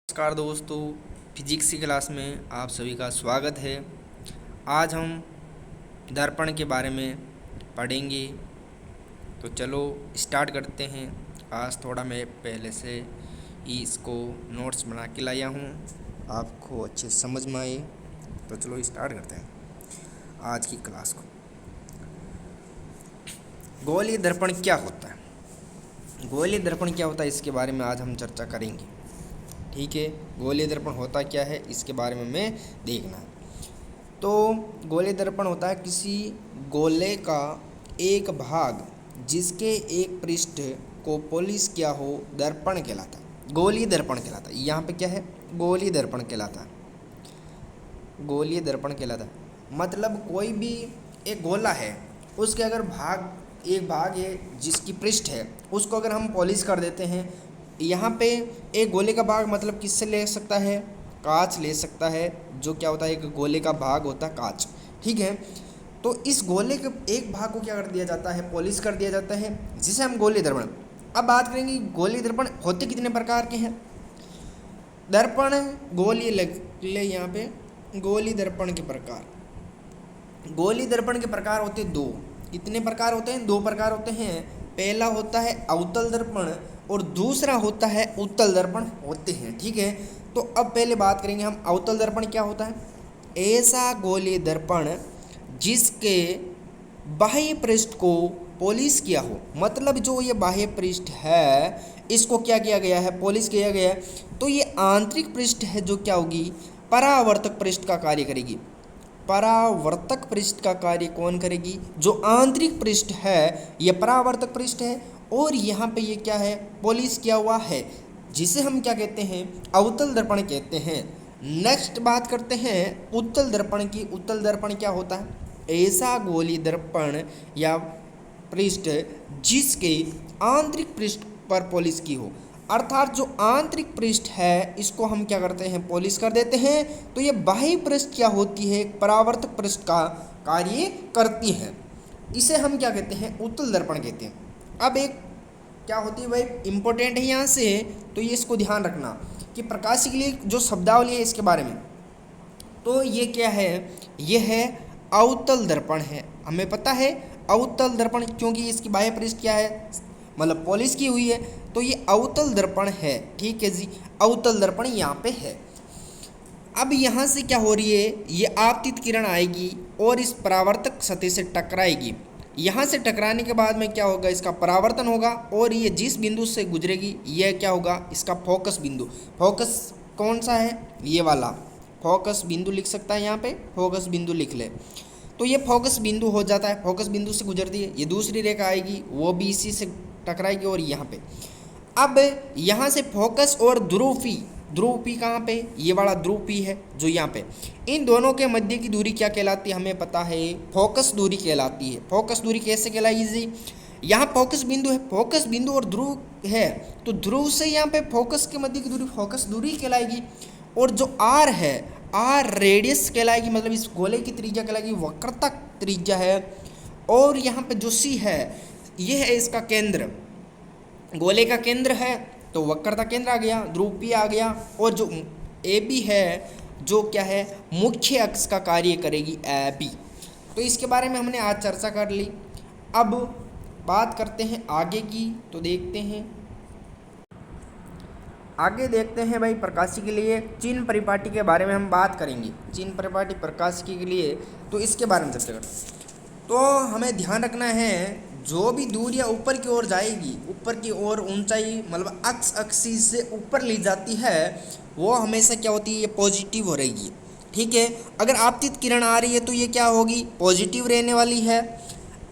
नमस्कार दोस्तों, फिजिक्स की क्लास में आप सभी का स्वागत है। आज हम दर्पण के बारे में पढ़ेंगे, तो चलो स्टार्ट करते हैं। आज थोड़ा मैं पहले से ही इसको नोट्स बना के लाया हूँ, आपको अच्छे समझ में आए। तो चलो स्टार्ट करते हैं आज की क्लास को। गोलीय दर्पण क्या होता है? गोलीय दर्पण क्या होता है इसके बारे में आज हम चर्चा करेंगे। ठीक है, गोलीय दर्पण होता क्या है इसके बारे में मैं देखना है। तो गोलीय दर्पण होता है किसी गोले का एक भाग जिसके एक पृष्ठ को पॉलिश किया हो, दर्पण कहलाता है। गोलीय दर्पण कहलाता है। यहाँ पे क्या है? गोलीय दर्पण कहलाता है। गोलीय दर्पण कहलाता है मतलब कोई भी एक गोला है, उसके अगर एक भाग है जिसकी पृष्ठ है, उसको अगर हम पॉलिश कर देते हैं। यहाँ पे एक गोले का भाग मतलब किससे ले सकता है? कांच ले सकता है। जो क्या होता है, एक गोले का भाग होता है कांच। ठीक है, तो इस गोले के एक भाग को क्या कर दिया जाता है? पॉलिश कर दिया जाता है, जिसे हम गोलीय दर्पण। अब बात करेंगे गोलीय दर्पण होते कितने प्रकार के हैं। दर्पण गोलीय ले यहाँ पे गोलीय दर्पण के प्रकार। गोलीय दर्पण के प्रकार होते दो। कितने प्रकार होते हैं? दो प्रकार होते हैं। पहला होता है अवतल दर्पण और दूसरा होता है उत्तल दर्पण होते हैं। ठीक है, तो अब पहले बात करेंगे हम अवतल दर्पण क्या होता है। ऐसा गोलीय दर्पण जिसके बाह्य पृष्ठ को पॉलिश किया हो, मतलब जो ये बाह्य पृष्ठ है इसको क्या किया गया है? पॉलिश किया गया है। तो ये आंतरिक पृष्ठ है जो क्या होगी? परावर्तक पृष्ठ का कार्य करेगी। परावर्तक पृष्ठ का कार्य कौन करेगी? जो आंतरिक पृष्ठ है ये परावर्तक पृष्ठ है, और यहाँ पे ये क्या है? पॉलिश किया हुआ है, जिसे हम क्या कहते हैं? अवतल दर्पण कहते हैं। नेक्स्ट बात करते हैं उत्तल दर्पण की। उत्तल दर्पण क्या होता है? ऐसा गोलीय दर्पण या पृष्ठ जिसके आंतरिक पृष्ठ पर पॉलिश की हो, अर्थात जो आंतरिक पृष्ठ है इसको हम क्या करते हैं? पॉलिश कर देते हैं। तो ये बाह्य पृष्ठ क्या होती है? परावर्तक पृष्ठ का कार्य करती है। इसे हम क्या कहते हैं? उत्तल दर्पण कहते हैं। अब एक क्या होती है भाई, इंपॉर्टेंट है यहाँ से, तो ये इसको ध्यान रखना कि प्रकाश के लिए जो शब्दावली है इसके बारे में। तो ये क्या है? ये है अवतल दर्पण है। हमें पता है अवतल दर्पण, क्योंकि इसकी बाह्य पृष्ठ क्या है? मतलब पॉलिश की हुई है, तो ये अवतल दर्पण है। ठीक है जी, अवतल दर्पण यहाँ पे है। अब यहाँ से क्या हो रही है? ये आपतित किरण आएगी और इस परावर्तक सतह से टकराएगी। यहाँ से टकराने के बाद में क्या होगा? इसका परावर्तन होगा, और ये जिस बिंदु से गुजरेगी यह क्या होगा? इसका फोकस बिंदु। फोकस कौन सा है? ये वाला फोकस बिंदु लिख सकता है, यहाँ पे फोकस बिंदु लिख ले। तो ये फोकस बिंदु हो जाता है। फोकस बिंदु से गुजरती है, ये दूसरी रेखा आएगी, वो भी इसी से टकराएगी और यहाँ पे। अब यहाँ से फोकस और ध्रुव पी कहाँ पे? ये वाला ध्रुव पी है जो यहाँ पे। इन दोनों के मध्य की दूरी क्या कहलाती है? हमें पता है, फोकस दूरी कहलाती है। फोकस दूरी कैसे कहलाएगी जी? यहाँ फोकस बिंदु है, फोकस बिंदु और ध्रुव है, तो ध्रुव से यहाँ पे फोकस के मध्य की दूरी फोकस दूरी कहलाएगी। और जो आर है, आर रेडियस कहलाएगी, मतलब इस गोले की त्रिज्या कहलाएगी, वक्रता त्रिज्या है। और यहाँ पे जो सी है ये है इसका केंद्र, गोले का केंद्र है, तो वक्रता केंद्र आ गया, ध्रुव पी आ गया। और जो ए बी है जो क्या है? मुख्य अक्ष का कार्य करेगी ए बी। तो इसके बारे में हमने आज चर्चा कर ली। अब बात करते हैं आगे की, तो देखते हैं आगे। देखते हैं भाई, प्रकाशिकी के लिए चिन्ह परिपाटी के बारे में हम बात करेंगे। चिन्ह परिपाटी प्रकाशिकी के लिए, तो इसके बारे में चर्चा करते हैं। तो हमें ध्यान रखना है, जो भी दूरियां ऊपर की ओर जाएगी, ऊपर की ओर ऊंचाई मतलब अक्ष एक्सिस से ऊपर ली जाती है, वो हमेशा क्या होती है? ये पॉजिटिव हो रहेगी। ठीक है, अगर आपतित किरण आ रही है तो ये क्या होगी? पॉजिटिव रहने वाली है।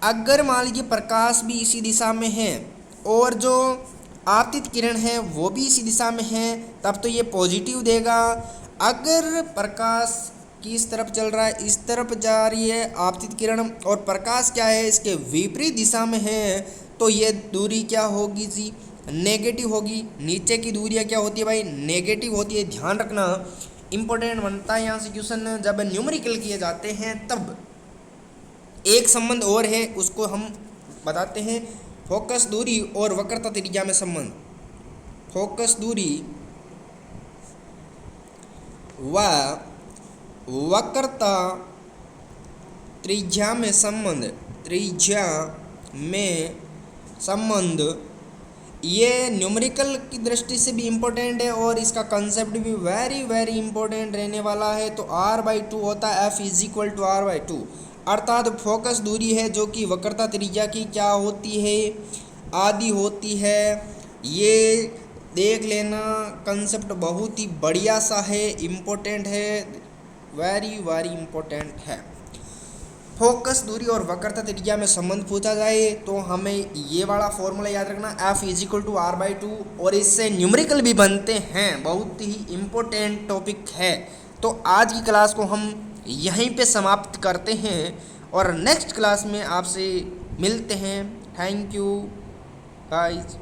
अगर मान लीजिए प्रकाश भी इसी दिशा में है और जो आपतित किरण है वो भी इसी दिशा में है, तब तो ये पॉजिटिव देगा। अगर प्रकाश किस तरफ चल रहा है? इस तरफ जा रही है आपतित किरण, और प्रकाश क्या है? इसके विपरीत दिशा में है, तो ये दूरी क्या होगी जी? नेगेटिव होगी। नीचे की दूरियां क्या होती है भाई? नेगेटिव होती है। ध्यान रखना, इंपॉर्टेंट बनता है यहाँ से क्वेश्चन जब न्यूमेरिकल किए जाते हैं तब। एक संबंध और है, उसको हम बताते हैं, फोकस दूरी और वक्रता त्रिज्या में संबंध। फोकस दूरी व वक्रता त्रिज्या में संबंध ये न्यूमेरिकल की दृष्टि से भी इम्पोर्टेंट है और इसका कंसेप्ट भी वेरी वेरी इम्पोर्टेंट रहने वाला है। तो r/2 होता है F = r/2, अर्थात फोकस दूरी है जो कि वक्रता त्रिज्या की क्या होती है, आधी होती है। ये देख लेना, कंसेप्ट बहुत ही बढ़िया सा है, इम्पोर्टेंट है, वेरी वेरी इम्पोर्टेंट है। फोकस दूरी और वक्रता त्रिज्या में संबंध पूछा जाए तो हमें ये वाला फॉर्मूला याद रखना, F = r/2, और इससे न्यूमेरिकल भी बनते हैं, बहुत ही इम्पोर्टेंट टॉपिक है। तो आज की क्लास को हम यहीं पे समाप्त करते हैं और नेक्स्ट क्लास में आपसे मिलते हैं। Thank you guys.